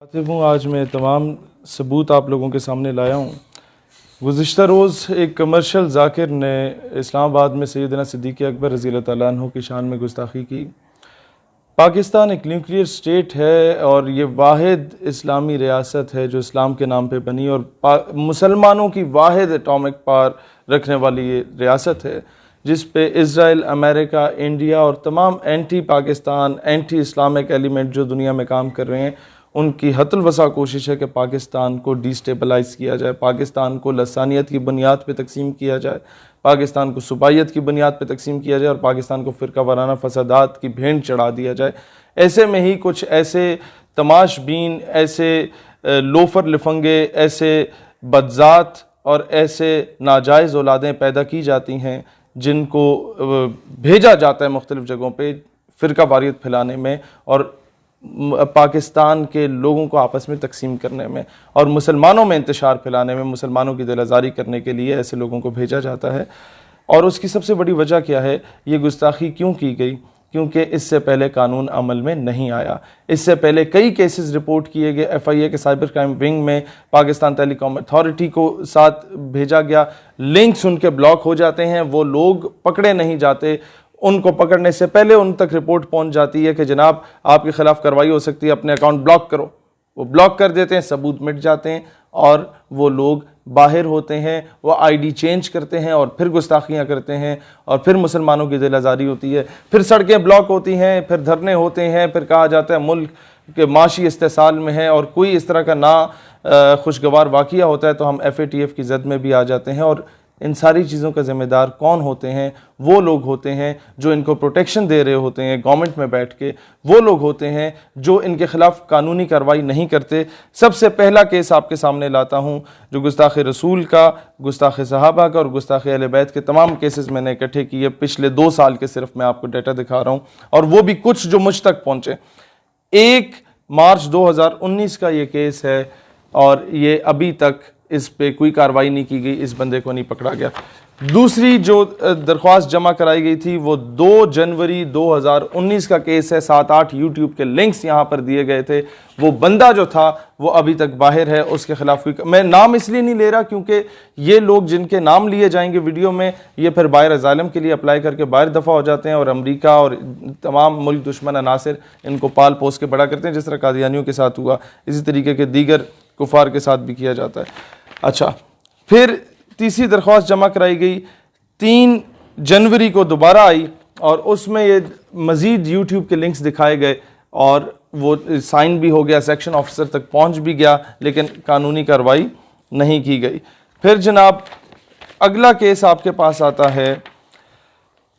आतिफ हूँ। आज मैं तमाम सबूत आप लोगों के सामने लाया हूँ। गुज़िश्ता रोज़ एक कमर्शियल जाकिर ने इस्लामाबाद में सैयदना सिद्दीक़ अकबर रज़ी अल्लाह तआला अन्हु की शान में गुस्ताखी की। पाकिस्तान एक न्यूक्लियर स्टेट है और ये वाहिद इस्लामी रियासत है जो इस्लाम के नाम पे बनी और मुसलमानों की वाहिद एटॉमिक पावर रखने वाली ये रियासत है जिस पे इज़राइल, अमेरिका, इंडिया और तमाम anti Pakistan, anti Islamic element जो दुनिया में काम कर रहे हैं उनकी हतल वसा कोशिश है कि पाकिस्तान को डिस्टेबलाइज़ किया जाए, पाकिस्तान को लसानियत की बुनियाद पे तकसीम किया जाए, पाकिस्तान को सूबाइयत की बुनियाद पे तकसीम किया जाए और पाकिस्तान को फ़िरका वाराना फसादात की भेंट चढ़ा दिया जाए। ऐसे में ही कुछ ऐसे तमाशबीन, ऐसे लोफर लिफंगे, ऐसे बदजात और ऐसे नाजायज़ औलादें पैदा की जाती हैं जिनको भेजा जाता है मुख्तलिफ़ जगहों पर फ़िरका वारियत फैलाने में और पाकिस्तान के लोगों को आपस में तकसीम करने में और मुसलमानों में इंतशार फैलाने में, मुसलमानों की दिल आज़ारी करने के लिए ऐसे लोगों को भेजा जाता है। और उसकी सबसे बड़ी वजह क्या है, ये गुस्ताखी क्यों की गई? क्योंकि इससे पहले कानून अमल में नहीं आया। इससे पहले कई केसेस रिपोर्ट किए गए, FIA के साइबर क्राइम विंग में पाकिस्तान टेलीकॉम अथॉरिटी को साथ भेजा गया, लिंक्स उनके ब्लॉक हो जाते हैं, वो लोग पकड़े नहीं जाते। उनको पकड़ने से पहले उन तक रिपोर्ट पहुंच जाती है कि जनाब आपके खिलाफ कार्रवाई हो सकती है, अपने अकाउंट ब्लॉक करो। वो ब्लॉक कर देते हैं, सबूत मिट जाते हैं और वो लोग बाहर होते हैं, वो ID चेंज करते हैं और फिर गुस्ताखियाँ करते हैं और फिर मुसलमानों की दिल आज़ारी होती है, फिर सड़कें ब्लॉक होती हैं, फिर धरने होते हैं, फिर कहा जाता है मुल्क के माशी इस्तेसाल में है और कोई इस तरह का ना खुशगवार वाक़या होता है तो हम FATF की जद में भी आ जाते हैं। और इन सारी चीज़ों का ज़िम्मेदार कौन होते हैं? वो लोग होते हैं जो इनको प्रोटेक्शन दे रहे होते हैं गवर्नमेंट में बैठ के, वो लोग होते हैं जो इनके ख़िलाफ़ कानूनी कार्रवाई नहीं करते। सबसे पहला केस आपके सामने लाता हूँ जो गुस्ताख़ रसूल का, गुस्ताख़ सहाबा का और गुस्ताख़ अहले बैत के तमाम केसेस मैंने इकट्ठे किए पिछले 2 साल के, सिर्फ मैं आपको डाटा दिखा रहा हूँ और वो भी कुछ जो मुझ तक पहुँचे। 1 मार्च 2019 का ये केस है और ये अभी तक इस पे कोई कार्रवाई नहीं की गई, इस बंदे को नहीं पकड़ा गया। दूसरी जो दरख्वास्त जमा कराई गई थी वो 2 जनवरी 2019 का केस है। 7-8 यूट्यूब के लिंक्स यहाँ पर दिए गए थे। वो बंदा जो था वो अभी तक बाहर है, उसके खिलाफ कोई, मैं नाम इसलिए नहीं ले रहा क्योंकि ये लोग जिनके नाम लिए जाएंगे वीडियो में ये फिर बाहर अज़ालम के लिए अप्लाई करके बाहर दफ़ा हो जाते हैं और अमरीका और तमाम मुल्क दुश्मन अनासिर इनको पाल पोस के बड़ा करते हैं, जिस तरह कादियानियों के साथ हुआ, इसी तरीके के दीगर कुफार के साथ भी किया जाता है। अच्छा, फिर तीसरी दरख्वास्त जमा कराई गई 3 जनवरी को दोबारा आई और उसमें ये मज़ीद यूट्यूब के लिंक्स दिखाए गए और वो साइन भी हो गया, सेक्शन ऑफिसर तक पहुंच भी गया, लेकिन कानूनी कार्रवाई नहीं की गई। फिर जनाब अगला केस आपके पास आता है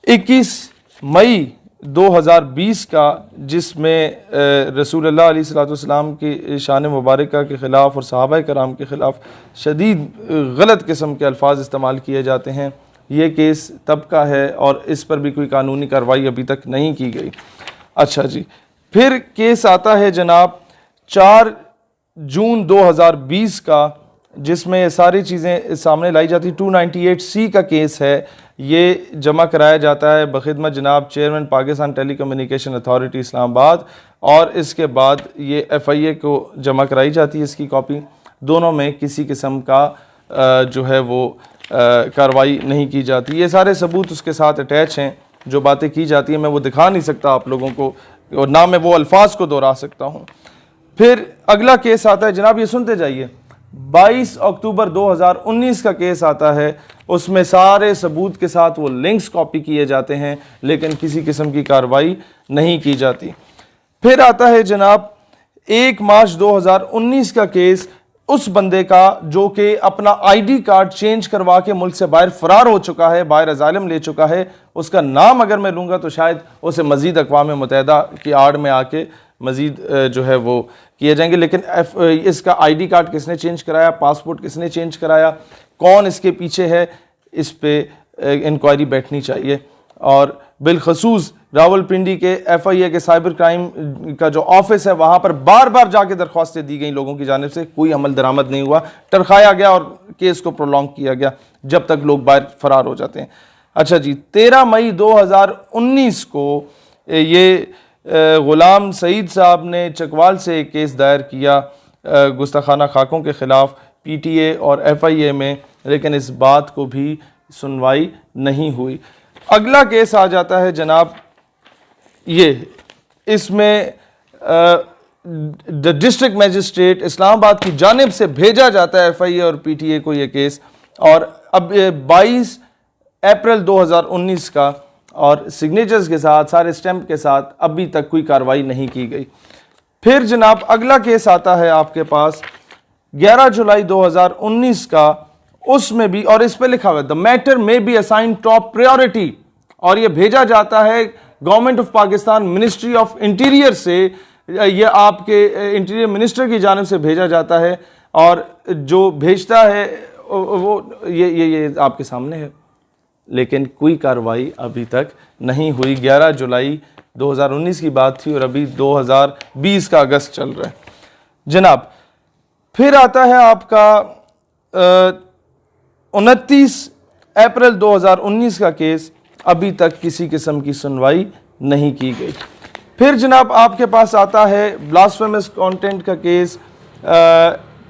21 मई 2020 का, जिसमें रसूलुल्लाह अलैहिस्सलाम की शान मुबारका के ख़िलाफ़ और सहाबा कराम के ख़िलाफ़ शदीद गलत किस्म के अल्फाज इस्तेमाल किए जाते हैं। ये केस तब का है और इस पर भी कोई कानूनी कार्रवाई अभी तक नहीं की गई। अच्छा जी, फिर केस आता है जनाब 4 जून 2020 का, जिसमें ये सारी चीज़ें सामने लाई जाती। 298C का केस है, ये जमा कराया जाता है बखिदमत जनाब chairman Pakistan telecommunication authority Islamabad और इसके बाद ये FIA को जमा कराई जाती है इसकी कॉपी। दोनों में किसी किस्म का जो है वो कार्रवाई नहीं की जाती। ये सारे सबूत उसके साथ अटैच हैं, जो बातें की जाती हैं मैं वो दिखा नहीं सकता आप लोगों को और ना मैं वो अल्फाज को दोहरा सकता हूँ। फिर अगला केस आता है जनाब, ये सुनते जाइए, 22 अक्टूबर 2019 का केस आता है। उसमें सारे सबूत के साथ वो लिंक्स कॉपी किए जाते हैं लेकिन किसी किस्म की कार्रवाई नहीं की जाती। फिर आता है जनाब 1 मार्च 2019 का केस, उस बंदे का जो कि अपना ID कार्ड चेंज करवा के मुल्क से बाहर फरार हो चुका है, बाहर अज़ालम ले चुका है। उसका नाम अगर मैं लूँगा तो शायद उसे मज़ीद अक़वाम मुत्तहिदा की आड़ में आके मज़ीद जो है वो किए जाएंगे, लेकिन इसका ID कार्ड किसने चेंज कराया, पासपोर्ट किसने चेंज कराया, कौन इसके पीछे है, इस पे इंक्वायरी बैठनी चाहिए। और बिलखसूस रावलपिंडी के FIA के साइबर क्राइम का जो ऑफिस है वहाँ पर बार बार जाके दरख्वास्तें दी गई लोगों की जानिब से, कोई अमल दरामद नहीं हुआ, टरखाया गया और केस को प्रोलॉन्ग किया गया जब तक लोग बाहर फरार हो जाते हैं। अच्छा जी, 13 मई 2019 को ये ग़ुलाम सईद साहब ने चकवाल से एक केस दायर किया गुस्ताखाना खाकों के ख़िलाफ़ PTA और FIA में, लेकिन इस बात को भी सुनवाई नहीं हुई। अगला केस आ जाता है जनाब ये, इसमें डिस्ट्रिक्ट मजिस्ट्रेट इस्लामाबाद की जानिब से भेजा जाता है FIA और PTA को ये केस, और अब 22 अप्रैल 2019 का, और सिग्नेचर्स के साथ, सारे स्टैम्प के साथ अभी तक कोई कार्रवाई नहीं की गई। फिर जनाब अगला केस आता है आपके पास 11 जुलाई 2019 का, उसमें भी, और इस पे लिखा हुआ है द मैटर में बी असाइन टॉप प्रायोरिटी, और ये भेजा जाता है government of Pakistan ministry of interior से, ये आपके इंटीरियर मिनिस्टर की जानिब से भेजा जाता है, और जो भेजता है वो ये आपके सामने है, लेकिन कोई कार्रवाई अभी तक नहीं हुई। 11 जुलाई 2019 की बात थी और अभी 2020 का अगस्त चल रहा है जनाब। फिर आता है आपका 29 अप्रैल 2019 का केस, अभी तक किसी किस्म की सुनवाई नहीं की गई। फिर जनाब आपके पास आता है ब्लास्फेमस कंटेंट का केस,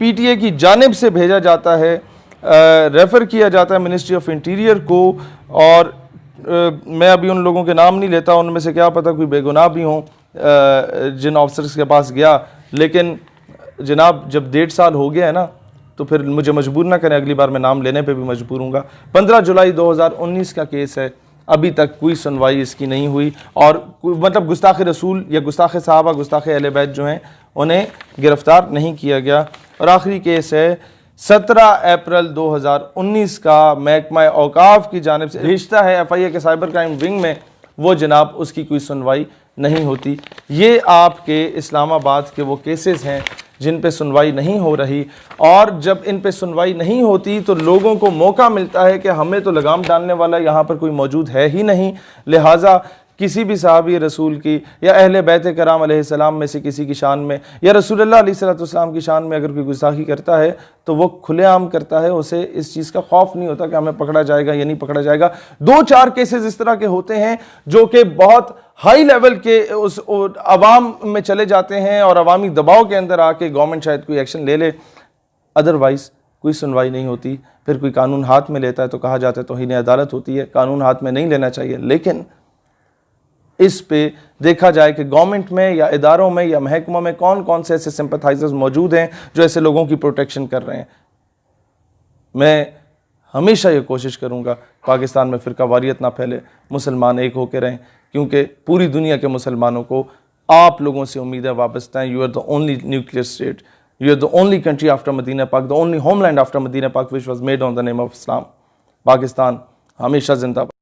PTA की जानिब से भेजा जाता है, रेफ़र किया जाता है मिनिस्ट्री ऑफ इंटीरियर को, और मैं अभी उन लोगों के नाम नहीं लेता, उनमें से क्या पता कोई बेगुनाह भी हों जिन ऑफिसर्स के पास गया, लेकिन जनाब जब 1.5 साल हो गया है ना, तो फिर मुझे मजबूर ना करें, अगली बार मैं नाम लेने पे भी मजबूर हूँगा। 15 जुलाई 2019 का केस है, अभी तक कोई सुनवाई इसकी नहीं हुई, और मतलब गुस्ताख रसूल या गुस्ताख साहबा, गुस्ताख अहले बैत जो हैं उन्हें गिरफ्तार नहीं किया गया। और आखिरी केस है 17 अप्रैल 2019 का, महकमा औकाफ की जानिब से भेजता है FIA के साइबर क्राइम विंग में, वो जनाब उसकी कोई सुनवाई नहीं होती। ये आपके इस्लामाबाद के वो केसेस हैं जिन पे सुनवाई नहीं हो रही, और जब इन पे सुनवाई नहीं होती तो लोगों को मौका मिलता है कि हमें तो लगाम डालने वाला यहाँ पर कोई मौजूद है ही नहीं, लिहाजा किसी भी सहाबी रसूल की या अहले बैत कराम अलैहिस्सलाम में से किसी की शान में या रसूलुल्लाह अलैहिस्सलाम की शान में अगर कोई गुस्ताखी करता है तो वो खुलेआम करता है, उसे इस चीज़ का खौफ नहीं होता कि हमें पकड़ा जाएगा या नहीं पकड़ा जाएगा। 2-4 केसेस इस तरह के होते हैं जो कि बहुत हाई लेवल के उस अवाम में चले जाते हैं और अवामी दबाव के अंदर आके गवर्नमेंट शायद कोई एक्शन ले ले, अदरवाइज कोई सुनवाई नहीं होती। फिर कोई कानून हाथ में लेता है तो कहा जाता है तौहीन अदालत होती है, कानून हाथ में नहीं लेना चाहिए। लेकिन इस पे देखा जाए कि गवर्नमेंट में या इदारों में या महकमों में कौन कौन से ऐसे सिंपथाइजर्स मौजूद हैं जो ऐसे लोगों की प्रोटेक्शन कर रहे हैं। मैं हमेशा ये कोशिश करूँगा पाकिस्तान में फ़िरका वारियत ना फैले, मुसलमान एक होकर रहें, क्योंकि पूरी दुनिया के मुसलमानों को आप लोगों से उम्मीदें वाबस्ता हैं। You are the only nuclear state, you are the only country after Medina पाक, the only homeland after Medina पाक which was made on the name of Islam. Pakistan हमेशा जिंदाबाद।